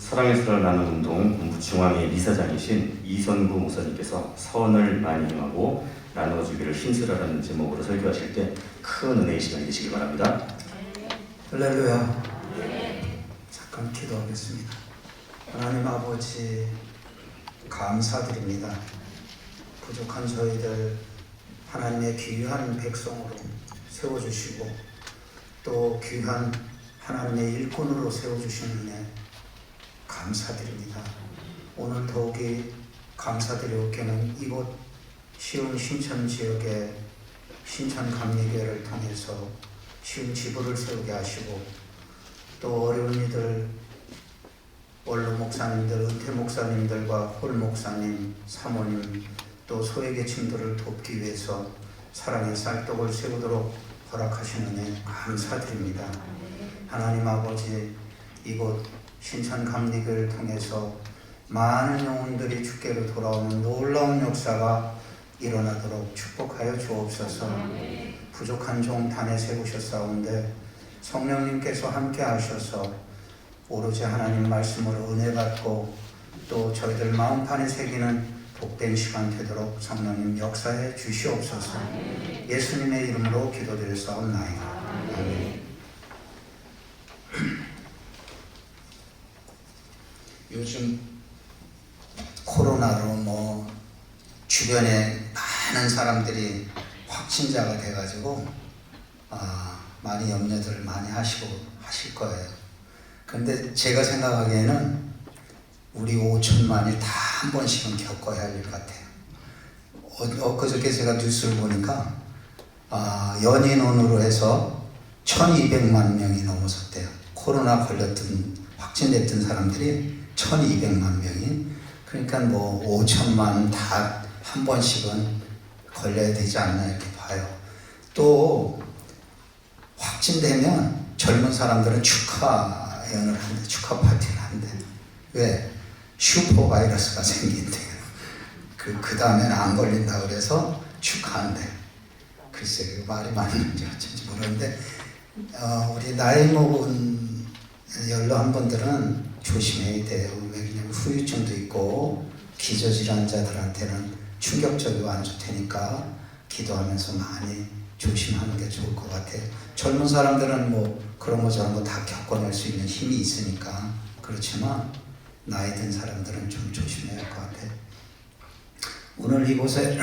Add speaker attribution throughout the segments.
Speaker 1: 사랑의 수를 나누는 운동 본부중앙회 이사장이신 이선구 목사님께서 선을 많이 행하고 나누어주기를 힘쓰라라는 제목으로 설교하실 때 큰 은혜의 시간이 되시길 바랍니다.
Speaker 2: 할렐루야. 잠깐 기도하겠습니다. 하나님 아버지 감사드립니다. 부족한 저희들 하나님의 귀한 백성으로 세워주시고 또 귀한 하나님의 일꾼으로 세워주시는 은혜 감사드립니다. 오늘 더욱이 감사드리옵게는 이곳 시흥 신천 지역의 신천감리교회를 통해서 시흥 지부를 세우게 하시고 또 어려운 이들 원로 목사님들, 은퇴 목사님들과 홀 목사님, 사모님 또 소외계층들을 돕기 위해서 사랑의 쌀떡을 세우도록 허락하신 은혜 감사드립니다. 하나님 아버지 이곳 신천감리교회를 통해서 많은 영혼들이 주께로 돌아오는 놀라운 역사가 일어나도록 축복하여 주옵소서. 부족한 종 단에 세우셨사온데 성령님께서 함께 하셔서 오로지 하나님 말씀으로 은혜 받고 또 저희들 마음판에 새기는 복된 시간 되도록 성령님 역사해 주시옵소서. 예수님의 이름으로 기도드렸사옵나이다. 아멘. 요즘 코로나로 주변에 많은 사람들이 확진자가 돼가지고 많이 염려들 많이 하실 거예요. 그런데 제가 생각하기에는 우리 5천만이 다 한 번씩은 겪어야 할 일 같아요. 엊그저께 제가 뉴스를 보니까 연인원으로 해서 1200만 명이 넘어섰대요. 코로나 확진됐던 사람들이 1200만 명이. 그러니까 5천만 다 한 번씩은 걸려야 되지 않나 이렇게 봐요. 또 확진되면 젊은 사람들은 축하연을 한대, 축하 파티를 한대. 왜? 슈퍼 바이러스가 생긴대요. 그 다음에는 안 걸린다 그래서 축하한대. 글쎄 말이 맞는지 어쩐지 모르는데 우리 나이 먹은 연로한 분들은 조심해야 돼요. 왜냐면 후유증도 있고 기저질환자들한테는 충격적이고 안 좋다니까 기도하면서 많이 조심하는 게 좋을 것 같아요. 젊은 사람들은 그런 거 저런 거 다 겪어낼 수 있는 힘이 있으니까 그렇지만 나이 든 사람들은 좀 조심해야 할 것 같아요. 오늘 이곳에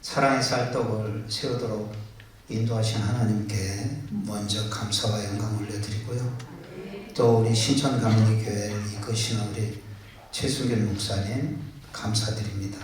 Speaker 2: 사랑의 쌀떡을 세우도록 인도하신 하나님께 먼저 감사와 영광 올려드리고요. 또 우리 신천감리교회를 이끄시는 우리 최순길 목사님 감사드립니다.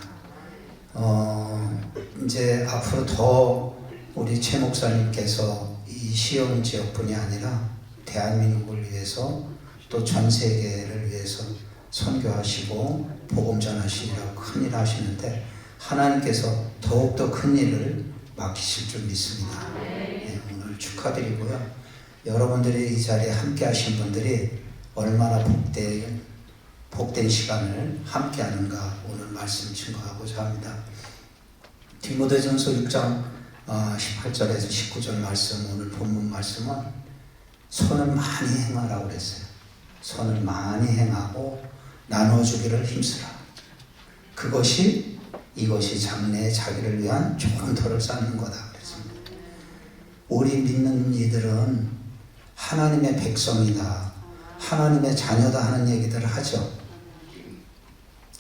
Speaker 2: 이제 앞으로 더 우리 최 목사님께서 이 시흥 지역뿐이 아니라 대한민국을 위해서 또 전 세계를 위해서 선교하시고 복음 전하시리라고 큰일 하시는데 하나님께서 더욱더 큰 일을 맡기실 줄 믿습니다. 네, 오늘 축하드리고요. 여러분들이 이 자리에 함께 하신 분들이 얼마나 복된 시간을 함께 하는가 오늘 말씀 증거하고자 합니다. 디모데전서 6장 18절에서 19절 말씀, 오늘 본문 말씀은 선을 많이 행하라고 그랬어요. 선을 많이 행하고 나눠주기를 힘쓰라. 이것이 장래에 자기를 위한 좋은 터를 쌓는 거다 그랬습니다. 우리 믿는 이들은 하나님의 백성이다, 하나님의 자녀다 하는 얘기들을 하죠.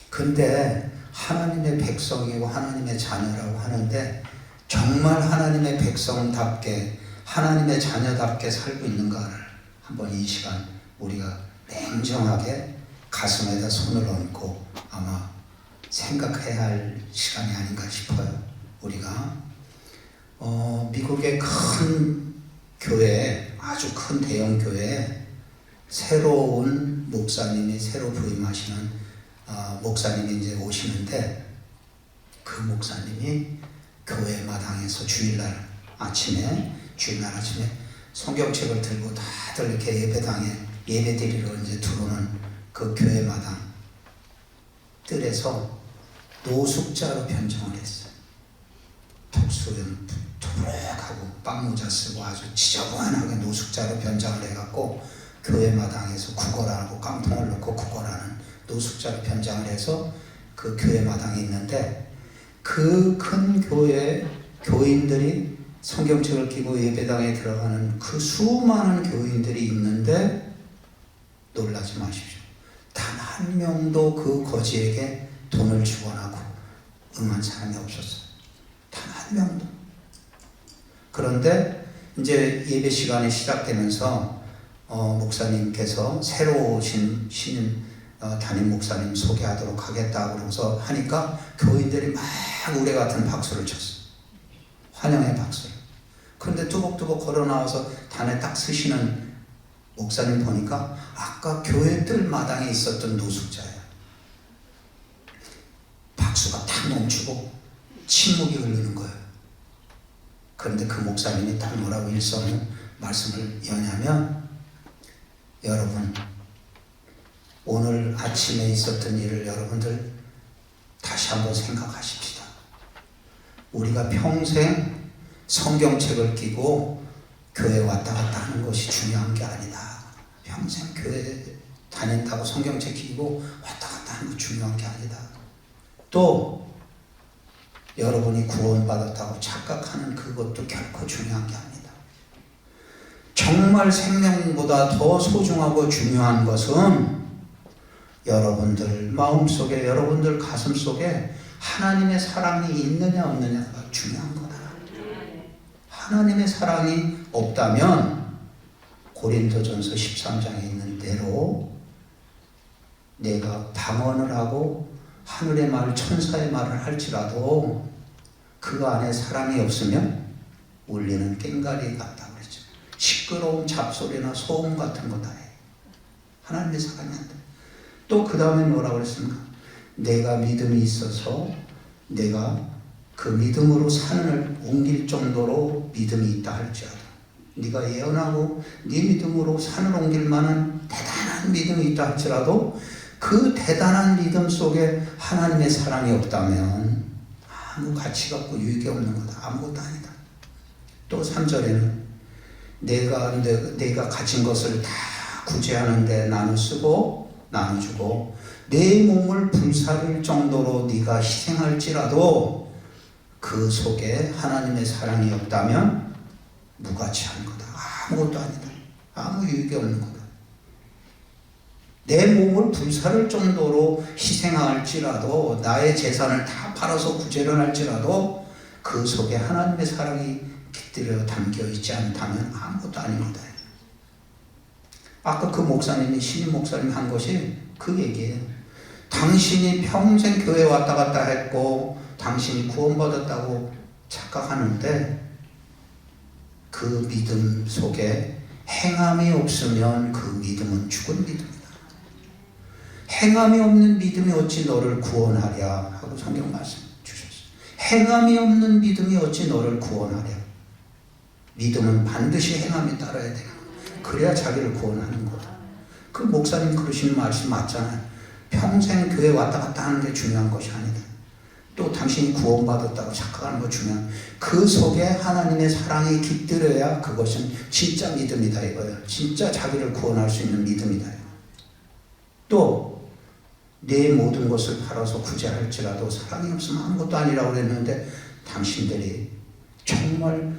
Speaker 2: 근데 하나님의 백성이고 하나님의 자녀라고 하는데 정말 하나님의 백성답게 하나님의 자녀답게 살고 있는가를 한번 이 시간 우리가 냉정하게 가슴에다 손을 얹고 아마 생각해야 할 시간이 아닌가 싶어요. 우리가 미국의 큰 교회, 아주 큰 대형 교회에 새로운 목사님이 새로 부임하시는 목사님이 이제 오시는데 그 목사님이 교회 마당에서 주일날 아침에 성경책을 들고 다들 이렇게 예배당에 예배드리러 이제 들어오는 그 교회 마당 뜰에서 노숙자로 변정을 했어요. 턱수염 도록하고 빵모자 쓰고 아주 지저분하게 노숙자로 변장을 해갖고 교회 마당에서 구걸하고 깡통을 놓고 구걸하는 노숙자로 변장을 해서 그 교회 마당에 있는데, 그 큰 교회 교인들이 성경책을 끼고 예배당에 들어가는 그 수많은 교인들이 있는데 놀라지 마십시오. 단 한 명도 그 거지에게 돈을 주거나 응한 사람이 없었어요. 단 한 명도. 그런데 이제 예배 시간이 시작되면서 목사님께서 새로 오신 신임 담임 목사님 소개하도록 하겠다고 그러면서 하니까 교인들이 막 우레 같은 박수를 쳤어요. 환영의 박수를. 그런데 뚜벅뚜벅 걸어 나와서 단에 딱 서시는 목사님 보니까 아까 교회 뜰 마당에 있었던 노숙자예요. 박수가 탁 멈추고 침묵이 흐르는 거예요. 그런데 그 목사님이 딱 뭐라고 일성의 말씀을 여냐면, 여러분, 오늘 아침에 있었던 일을 여러분들 다시 한번 생각하십시다. 우리가 평생 성경책을 끼고 교회 왔다 갔다 하는 것이 중요한 게 아니다. 평생 교회 다닌다고 성경책 끼고 왔다 갔다 하는 거 중요한 게 아니다. 또 여러분이 구원받았다고 착각하는 그것도 결코 중요한 게 아니다. 정말 생명보다 더 소중하고 중요한 것은 여러분들 마음속에, 여러분들 가슴속에 하나님의 사랑이 있느냐 없느냐가 중요한 거다. 하나님의 사랑이 없다면 고린도전서 13장에 있는 대로 내가 방언을 하고 하늘의 말, 천사의 말을 할지라도 그 안에 사랑이 없으면 울리는 꽹과리 같다고 그랬죠. 시끄러운 잡소리나 소음 같은 거다 해. 하나님의 사랑이 안 돼. 또 그 다음에 뭐라고 그랬습니까? 내가 믿음이 있어서 내가 그 믿음으로 산을 옮길 정도로 믿음이 있다 할지라도, 네가 예언하고 네 믿음으로 산을 옮길 만한 대단한 믿음이 있다 할지라도 그 대단한 믿음 속에 하나님의 사랑이 없다면 아무 가치가 없고 유익이 없는 거다. 아무것도 아니다. 또 3절에는 내가 가진 것을 다 구제하는데 나눠 쓰고 나눠주고 내 몸을 불사를 정도로 네가 희생할지라도 그 속에 하나님의 사랑이 없다면 무가치한 거다. 아무것도 아니다. 아무 유익이 없는 거다. 내 몸을 불사를 정도로 희생할지라도, 나의 재산을 다 팔아서 구제를 할지라도 그 속에 하나님의 사랑이 깃들여 담겨있지 않다면 아무것도 아닙니다. 아까 그 목사님이, 신임 목사님이 한 것이 그 얘기예요. 당신이 평생 교회 왔다 갔다 했고 당신이 구원받았다고 착각하는데 그 믿음 속에 행함이 없으면 그 믿음은 죽은 믿음이다. 행함이 없는 믿음이 어찌 너를 구원하랴 하고 성경 말씀 주셨어요. 행함이 없는 믿음이 어찌 너를 구원하랴. 믿음은 반드시 행함이 따라야 되는 거예요. 그래야 자기를 구원하는 거다. 그 목사님 그러시는 말씀 맞잖아요. 평생 교회 왔다 갔다 하는 게 중요한 것이 아니다. 또 당신이 구원받았다고 착각하는 거 중요한, 그 속에 하나님의 사랑이 깃들어야 그것은 진짜 믿음이다 이거예요. 진짜 자기를 구원할 수 있는 믿음이다. 또 내 모든 것을 팔아서 구제할지라도 사랑이 없으면 아무것도 아니라고 그랬는데, 당신들이 정말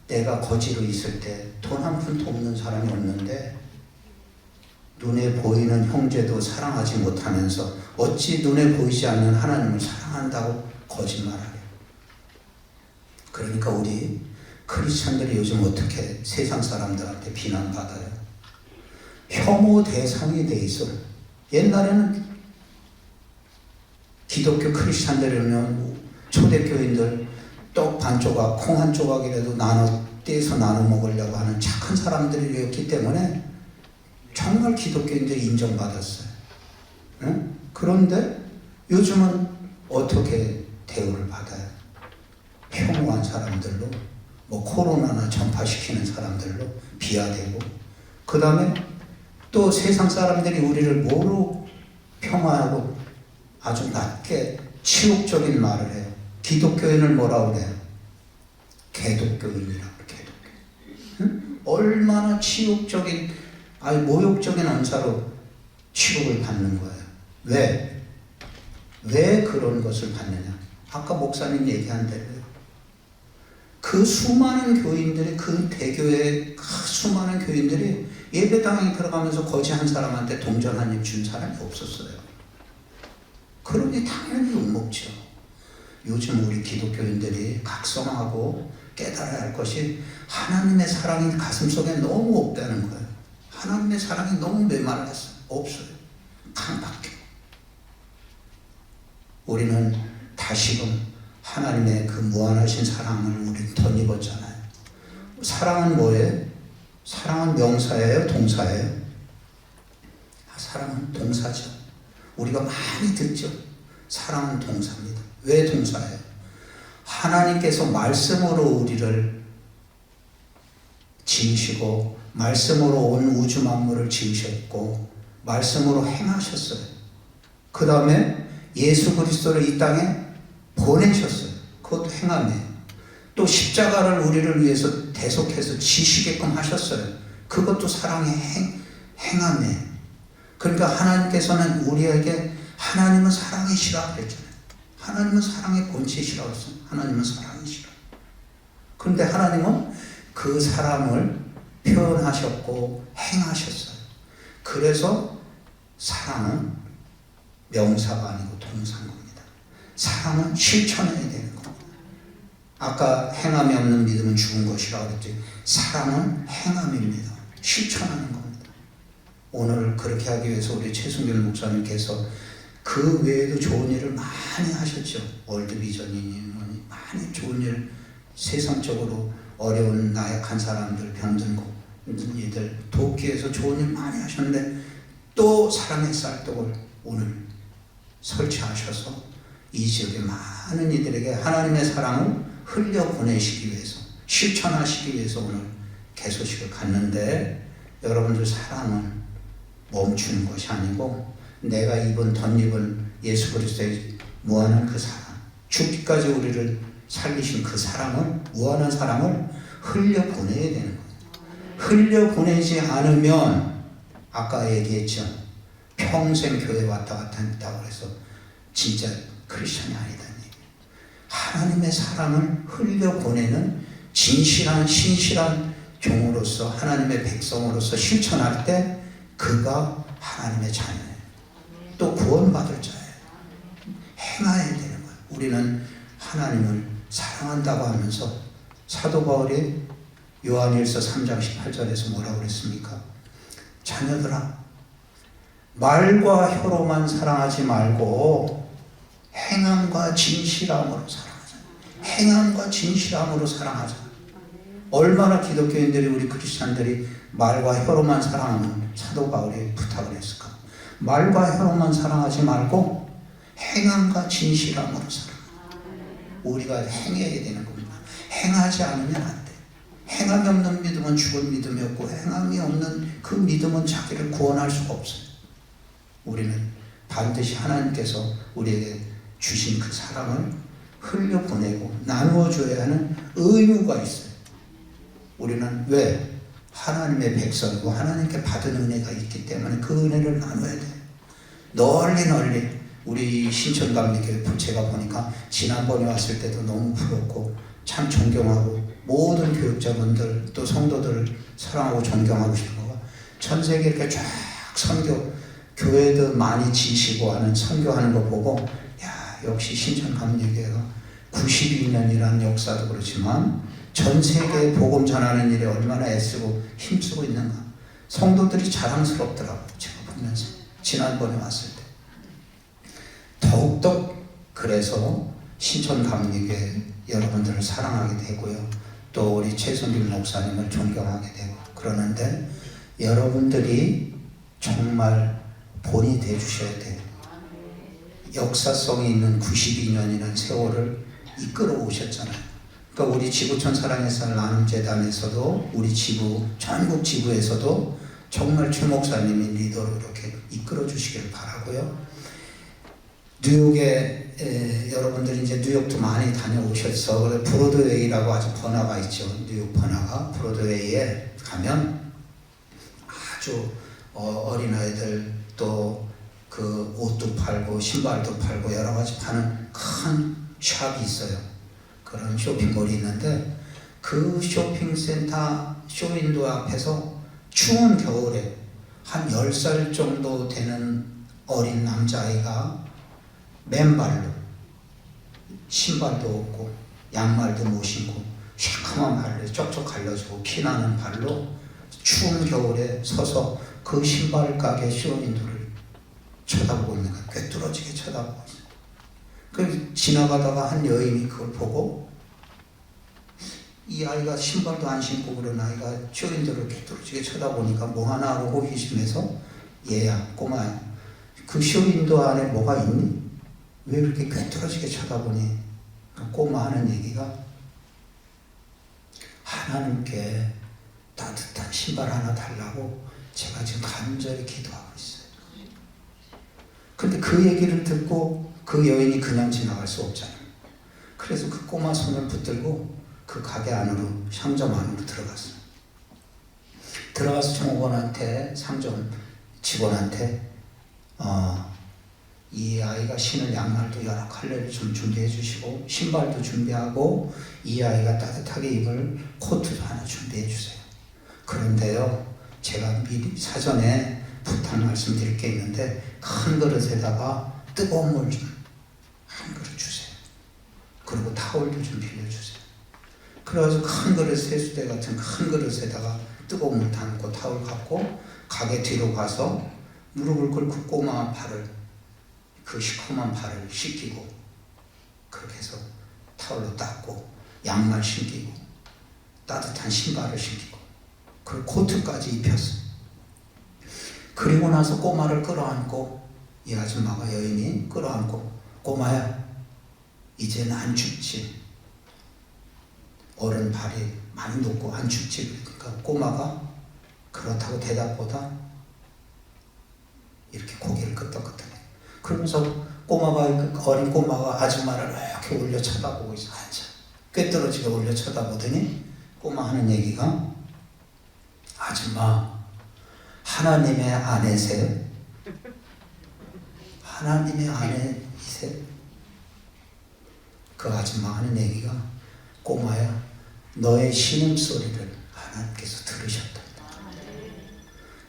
Speaker 2: 내가 거지로 있을 때 돈 한 푼 돕는 사람이 없는데 눈에 보이는 형제도 사랑하지 못하면서 어찌 눈에 보이지 않는 하나님을 사랑한다고 거짓말하려. 그러니까 우리 크리스찬들이 요즘 어떻게 세상 사람들한테 비난받아요? 혐오 대상이 돼 있어요. 옛날에는 기독교 크리스찬들이면 초대교인들 떡 반 조각, 콩 한 조각이라도 떼서 나눠 먹으려고 하는 착한 사람들이었기 때문에 정말 기독교인들이 인정받았어요. 응? 그런데 요즘은 어떻게 대우를 받아요? 혐오한 사람들로, 코로나나 전파시키는 사람들로 비하되고, 그 다음에 또 세상 사람들이 우리를 뭐로 평화하고 아주 낮게 치욕적인 말을 해요. 기독교인을 뭐라고 그래요? 개독교인이라고. 개독교인. 응? 얼마나 치욕적인 아니 모욕적인 언사로 취급을 받는 거예요. 왜? 왜 그런 것을 받느냐? 아까 목사님 얘기한 대로요. 그 수많은 교인들이, 그 대교의 수많은 교인들이 예배당에 들어가면서 거지 한 사람한테 동전 한 입 준 사람이 없었어요. 그러니 당연히 욕먹죠. 요즘 우리 기독교인들이 각성하고 깨달아야 할 것이 하나님의 사랑이 가슴속에 너무 없다는 거예요. 하나님의 사랑이 너무 메말랐어요. 없어요. 강박해. 우리는 다시금 하나님의 그 무한하신 사랑을 우리 덧입었잖아요. 사랑은 뭐예요? 사랑은 명사예요? 동사예요? 사랑은 동사죠. 우리가 많이 듣죠. 사랑은 동사입니다. 왜 동사예요? 하나님께서 말씀으로 우리를 지으시고 말씀으로 온 우주 만물을 지으셨고 말씀으로 행하셨어요. 그 다음에 예수 그리스도를 이 땅에 보내셨어요. 그것도 행함이에요. 또 십자가를 우리를 위해서 대속해서 지시게끔 하셨어요. 그것도 사랑의 행함이에요. 그러니까 하나님께서는 우리에게 하나님은 사랑이시라 그랬잖아요. 하나님은 사랑의 본체시라고 했어요. 하나님은 사랑이시라. 그런데 하나님은 그 사랑을 표현하셨고 행하셨어요. 그래서 사랑은 명사가 아니고 동사인 겁니다. 사랑은 실천해야 되는 겁니다. 아까 행함이 없는 믿음은 죽은 것이라고 그랬지. 사랑은 행함입니다. 실천하는 겁니다. 오늘 그렇게 하기 위해서 우리 최승균 목사님께서 그 외에도 좋은 일을 많이 하셨죠. 월드비전이니 많이 좋은 일, 세상적으로 어려운 나약한 사람들, 병든 이들 돕기 위해서 좋은 일 많이 하셨는데 또 사랑의 쌀떡을 오늘 설치하셔서 이 지역의 많은 이들에게 하나님의 사랑을 흘려보내시기 위해서, 실천하시기 위해서 오늘 개소식을 갖는데, 여러분들 사랑은 멈추는 것이 아니고 내가 덧입은 예수 그리스도의 무한한 그 사랑, 죽기까지 우리를 살리신 그 사랑을, 무한한 사랑을 흘려보내야 되는 거예요. 흘려보내지 않으면 아까 얘기했죠. 평생 교회 왔다 갔다 했다고 해서 진짜 크리스천이 아니다는 얘기예요. 하나님의 사랑을 흘려보내는 진실한 신실한 종으로서, 하나님의 백성으로서 실천할 때 그가 하나님의 자녀예요. 또 구원받을 자예요. 행해야 되는 거예요. 우리는 하나님을 사랑한다고 하면서 사도 바울이 요한일서 3장 18절에서 뭐라고 그랬습니까? 자녀들아, 말과 혀로만 사랑하지 말고 행함과 진실함으로 사랑하자. 행함과 진실함으로 사랑하자. 얼마나 기독교인들이, 우리 크리스찬들이 말과 혀로만 사랑하는 사도 바울이 부탁을 했을까? 말과 혀로만 사랑하지 말고 행함과 진실함으로 사랑하자. 우리가 행해야 되는 겁니다. 행하지 않으면 안 돼. 행함이 없는 믿음은 죽은 믿음이었고, 행함이 없는 그 믿음은 자기를 구원할 수가 없어요. 우리는 반드시 하나님께서 우리에게 주신 그 사랑을 흘려보내고 나누어 줘야 하는 의무가 있어요. 우리는 왜? 하나님의 백성이고 하나님께 받은 은혜가 있기 때문에 그 은혜를 나눠야 돼요. 널리 우리 신천감리교회 제가 보니까 지난번에 왔을 때도 너무 부럽고 참 존경하고, 모든 교육자분들 또 성도들을 사랑하고 존경하고 싶은 거가, 전 세계 이렇게 쫙 선교, 교회도 많이 지시고 하는 선교하는 거 보고, 야, 역시 신천감리교회가 92년이라는 역사도 그렇지만 전 세계에 복음 전하는 일에 얼마나 애쓰고 힘쓰고 있는가. 성도들이 자랑스럽더라고요. 제가 보면서 지난번에 왔을 때. 더욱더 그래서 신천감리교회 여러분들을 사랑하게 되고요. 또 우리 최승길 목사님을 존경하게 되고 그러는데, 여러분들이 정말 본이 되주셔야 돼요. 역사성이 있는 92년이라는 세월을 이끌어 오셨잖아요. 그러니까 우리 지구촌 사랑의 쌀 나눔재단에서도, 우리 지부, 전국 지부에서도 정말 최 목사님이 리더로 이렇게 이끌어 주시기를 바라고요. 뉴욕에 여러분들이 이제 뉴욕도 많이 다녀오셔서 브로드웨이라고 아주 번화가 있죠. 뉴욕 번화가 브로드웨이에 가면 아주 어린아이들 또 그 옷도 팔고 신발도 팔고 여러 가지 파는 큰 샵이 있어요. 그런 쇼핑몰이 있는데 그 쇼핑센터 쇼윈도 앞에서 추운 겨울에 한 10살 정도 되는 어린 남자아이가 맨발로 신발도 없고 양말도 못 신고 시커먼 발로 쪽쪽 갈라지고 피나는 발로 추운 겨울에 서서 그 신발 가게 쇼윈도를 쳐다보고 있는 거야. 꿰뚫어지게 쳐다보고 있어요. 그 지나가다가 한 여인이 그걸 보고 이 아이가 신발도 안 신고 그런 아이가 쇼윈도를 꿰뚫어지게 쳐다보니까 뭐 하나 하고 호기심에서 얘야 꼬마야 그 쇼윈도 안에 뭐가 있니? 왜 이렇게 꿰뚫어지게 쳐다보니? 그 꼬마 하는 얘기가 하나님께 따뜻한 신발 하나 달라고 제가 지금 간절히 기도하고 있어요. 근데 그 얘기를 듣고 그 여인이 그냥 지나갈 수 없잖아요. 그래서 그 꼬마 손을 붙들고 그 가게 안으로 상점 안으로 들어갔어요. 들어가서 종업원한테 상점 직원한테 이 아이가 신을 양말도 여러 컬러를 좀 준비해 주시고 신발도 준비하고 이 아이가 따뜻하게 입을 코트도 하나 준비해 주세요. 그런데요 제가 미리 사전에 부탁 말씀드릴 게 있는데 큰 그릇에다가 뜨거운 물 좀 한 그릇 주세요. 그리고 타올도 좀 빌려주세요. 그래가지고 큰 그릇 세수대 같은 큰 그릇에다가 뜨거운 물 담고 타올 갖고 가게 뒤로 가서 무릎을 꿇고 꼬마 발을 그 시커먼 발을 씻기고 그렇게 해서 타올로 닦고 양말 신기고 따뜻한 신발을 신기고 그리고 코트까지 입혔어요. 그리고 나서 꼬마를 끌어안고 이 아줌마가 여인이 끌어안고 꼬마야 이제는 안 춥지? 어른 발이 많이 높고 안 춥지? 그러니까 꼬마가 그렇다고 대답보다 이렇게 고개를 끄덕끄덕해. 그러면서 꼬마가 어린 꼬마가 아줌마를 이렇게 올려 쳐다보고 있어. 한참 꿰뚫어지게 올려 쳐다보더니 꼬마 하는 얘기가 아줌마 하나님의 아내세요? 하나님의 아내이세요? 그 아줌마 하는 얘기가 꼬마야 너의 신음소리를 하나님께서 들으셨다.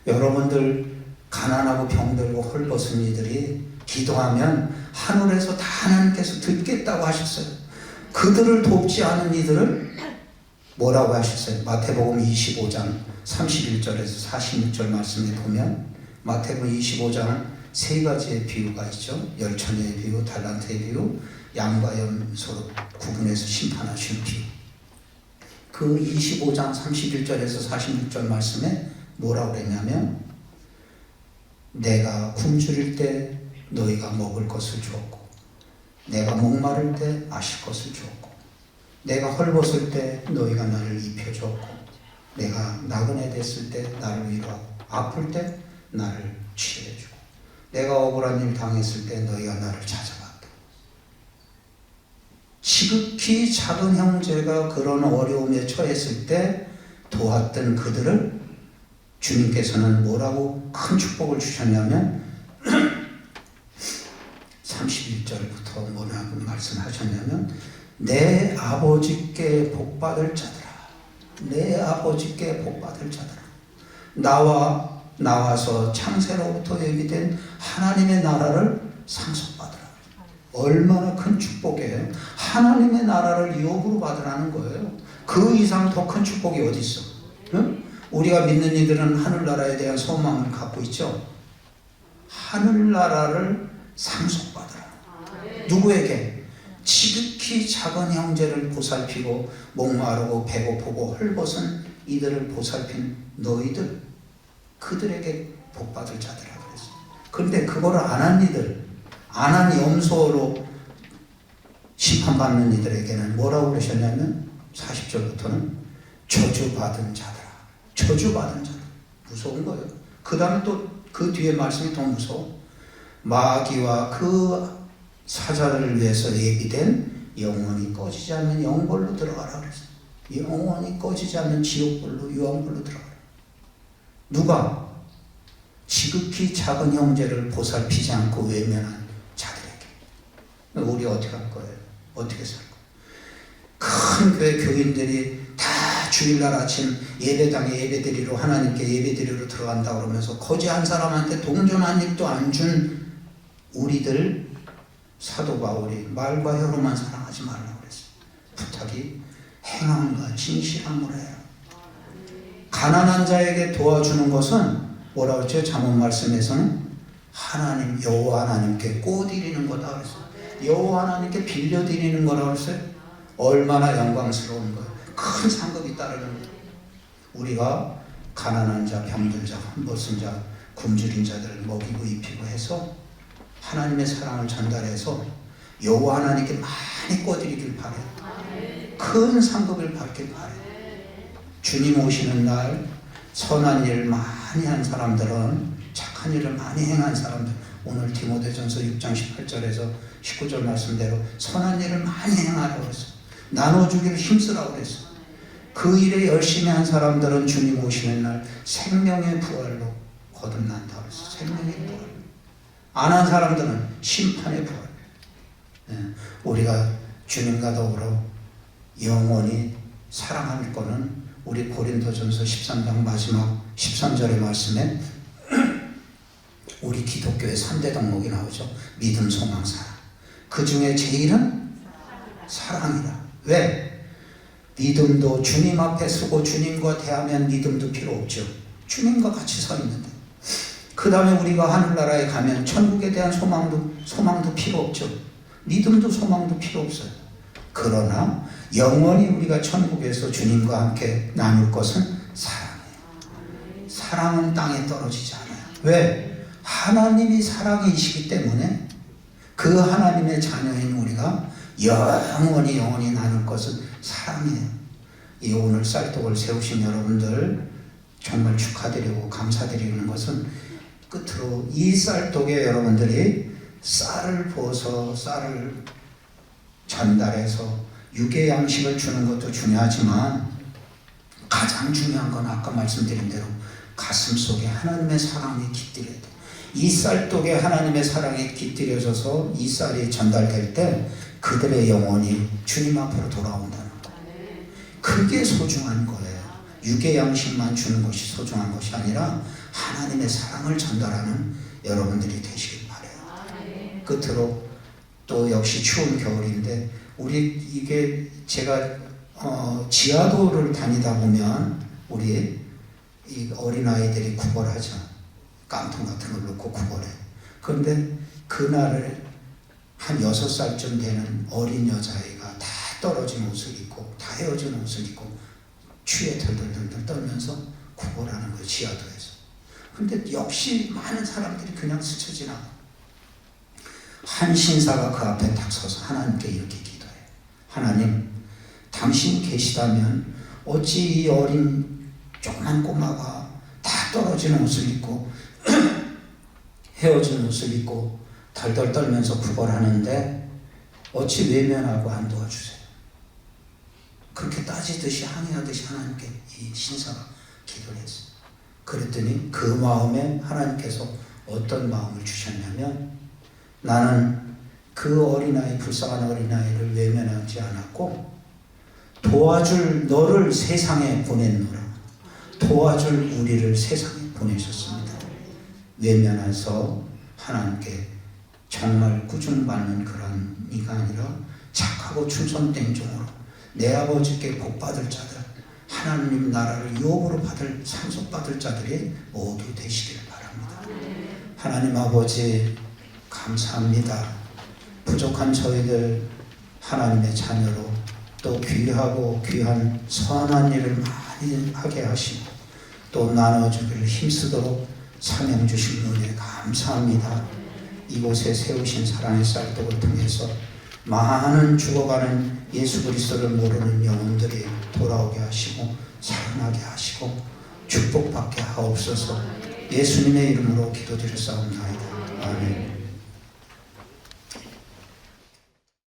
Speaker 2: 여러분들 가난하고 병들고 헐벗은 이들이 기도하면 하늘에서 다 하나님께서 듣겠다고 하셨어요. 그들을 돕지 않은 이들을 뭐라고 하셨어요? 마태복음 25장 31절에서 46절 말씀에 보면 마태복음 25장은 세 가지의 비유가 있죠. 열처녀의 비유, 달란트의 비유, 양과 염소로 구분해서 심판하신 비유. 그 25장 31절에서 46절 말씀에 뭐라고 그랬냐면 내가 굶주릴 때 너희가 먹을 것을 주었고 내가 목마를 때 마실 것을 주었고 내가 헐벗을 때 너희가 나를 입혀주었고 내가 나그네 됐을 때 나를 위로하고 아플 때 나를 치료해주고 내가 억울한 일 당했을 때 너희가 나를 찾아갔다. 지극히 작은 형제가 그런 어려움에 처했을 때 도왔던 그들을 주님께서는 뭐라고 큰 축복을 주셨냐면 31절부터 뭐라고 말씀하셨냐면 내 아버지께 복받을 자들아 내 아버지께 복받을 자들아 나와서 창세로부터 예비된 하나님의 나라를 상속받으라. 얼마나 큰 축복이에요. 하나님의 나라를 유업으로 받으라는 거예요. 그 이상 더 큰 축복이 어디 있어? 응? 우리가 믿는 이들은 하늘나라에 대한 소망을 갖고 있죠. 하늘나라를 상속받으라. 누구에게? 지극히 작은 형제를 보살피고 목마르고 배고프고 헐벗은 이들을 보살핀 너희들 그들에게 복받을 자들이라 그랬어요. 그런데 그거를 안 한 이들 안 한 염소로 심판받는 이들에게는 뭐라고 그러셨냐면 40절부터는 저주받은 자들아. 저주받은 자들. 무서운 거예요. 그 다음에 또 그 뒤에 말씀이 더 무서워. 마귀와 그 사자를 위해서 예비된 영원히 꺼지지 않는 영벌로 들어가라 그랬어요. 영원히 꺼지지 않는 지옥불로 유황불로 들어가라. 누가? 지극히 작은 형제를 보살피지 않고 외면한 자들에게 우리 어떻게 할 거예요? 어떻게 살 거예요? 큰 교회 교인들이 다 주일날 아침 예배당에 예배드리러 하나님께 예배드리러 들어간다 그러면서 거지 한 사람한테 동전 한 입도 안 준 우리들 사도 바울이 말과 혀로만 사랑하지 말라고 그랬어요. 부탁이 행함과 진실함으로 해요. 가난한 자에게 도와주는 것은 뭐라고 했죠? 잠언 말씀에서는 하나님 여호와 하나님께 꼬드리는 거다 그랬어요. 여호와 하나님께 빌려드리는 거라고 했어요. 얼마나 영광스러운 거예요. 큰 상급이 따르는 거예요. 우리가 가난한 자, 병든 자, 헛벗은 자, 굶주린 자들을 먹이고 입히고 해서 하나님의 사랑을 전달해서 여호와 하나님께 많이 꼬드리길 바래요. 큰 상급을 받길 바래요. 주님 오시는 날 선한 일 많이 한 사람들은, 착한 일을 많이 행한 사람들, 오늘 디모데전서 6장 18절에서 19절 말씀대로 선한 일을 많이 행하라고 그랬어요. 나눠주기를 힘쓰라고 그랬어요. 그 일에 열심히 한 사람들은 주님 오시는 날 생명의 부활로 거듭난다 그랬어요. 생명의 부활. 안 한 사람들은 심판의 부활. 우리가 주님과 더불어 영원히 사랑할 거는 우리 고린도전서 13장 마지막 13절의 말씀에 우리 기독교의 3대 덕목이 나오죠. 믿음, 소망, 사랑. 그 중에 제일은 사랑이다. 왜? 믿음도 주님 앞에 서고 주님과 대하면 믿음도 필요 없죠. 주님과 같이 서 있는데. 그 다음에 우리가 하늘나라에 가면 천국에 대한 소망도 필요 없죠. 믿음도 소망도 필요 없어요. 그러나 영원히 우리가 천국에서 주님과 함께 나눌 것은 사랑이에요. 사랑은 땅에 떨어지지 않아요. 왜? 하나님이 사랑이시기 때문에 그 하나님의 자녀인 우리가 영원히 나눌 것은 사랑이에요. 이 오늘 쌀떡을 세우신 여러분들 정말 축하드리고 감사드리는 것은 끝으로 이 쌀떡에 여러분들이 쌀을 부어서 쌀을 전달해서 육의 양식을 주는 것도 중요하지만 가장 중요한 건 아까 말씀드린 대로 가슴 속에 하나님의 사랑이 깃들여야 돼. 이 쌀떡에 하나님의 사랑이 깃들여져서 이 쌀이 전달될 때 그들의 영혼이 주님 앞으로 돌아온다는 거. 그게 소중한 거예요. 육의 양식만 주는 것이 소중한 것이 아니라 하나님의 사랑을 전달하는 여러분들이 되시길 바라요. 끝으로 또 역시 추운 겨울인데 우리 이게 제가 지하도를 다니다 보면 우리 이 어린아이들이 구걸하죠. 깡통 같은 걸 넣고 구걸해. 그런데 그날을 한 6살쯤 되는 어린 여자아이가 다 떨어진 옷을 입고 다 헤어진 옷을 입고 추위에 덜덜덜 떨면서 구걸하는 거예요. 지하도에서. 근데 역시 많은 사람들이 그냥 스쳐 지나가. 한 신사가 그 앞에 딱 서서 하나님께 이렇게 기도해요. 하나님, 당신 계시다면 어찌 이 어린 조그만 꼬마가 다 떨어진 옷을 입고 헤어진 옷을 입고 덜덜 떨면서 구걸하는데 어찌 외면하고 안 도와주세요. 그렇게 따지듯이 항의하듯이 하나님께 이 신사가 기도를 했어요. 그랬더니 그 마음에 하나님께서 어떤 마음을 주셨냐면 나는 그 어린아이, 불쌍한 어린아이를 외면하지 않았고 도와줄 너를 세상에 보냈노라. 도와줄 우리를 세상에 보내셨습니다. 외면해서 하나님께 정말 꾸중받는 그런 이가 아니라 착하고 충성된 종으로 내 아버지께 복받을 자들, 하나님 나라를 유업으로 받을 상속받을 자들이 모두 되시기를 바랍니다. 하나님 아버지 감사합니다. 부족한 저희들 하나님의 자녀로 또 귀하고 귀한 선한 일을 많이 하게 하시고 또 나눠주기를 힘쓰도록 사명 주신 은혜 감사합니다. 이곳에 세우신 사랑의 쌀떡을 통해서 많은 죽어가는 예수 그리스도를 모르는 영혼들이 돌아오게 하시고 살아나게 하시고 축복받게 하옵소서. 예수님의 이름으로 기도드렸사옵나이다. 아멘.